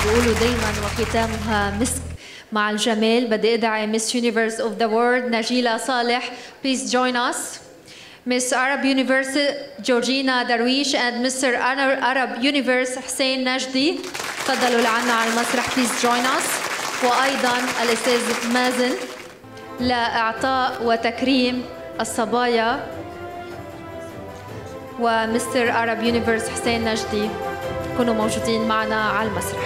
بيقولوا دايما وختامها مسك مع الجمال. بدي ادعي ميس يونيفرس اوف ذا وورلد نجيلة صالح. Please join us. Miss Arab Universe Georgina Darwish and Mr. Arab Universe حسين نجدي تفضلوا لعنا على المسرح. Please join us. وأيضا الأستاذ مازن لإعطاء وتكريم الصبايا، ومستر Arab Universe حسين نجدي كونوا موجودين معنا على المسرح.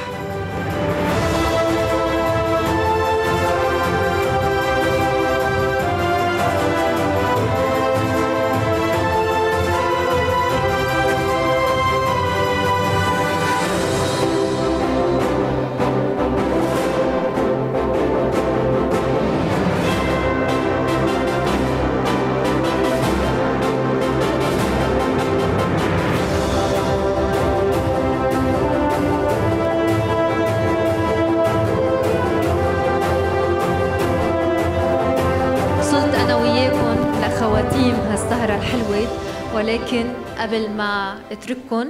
خواتيم هالسهرة الحلوة، ولكن قبل ما اترككم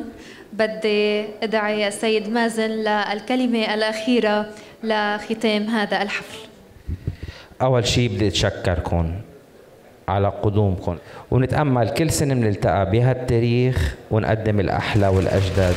بدي ادعي السيد مازن للكلمة الأخيرة لختام هذا الحفل. أول شيء بدي أتشكركم على قدومكم، ونتأمل كل سنة بنلتقى بهالتاريخ ونقدم الأحلى والأجدد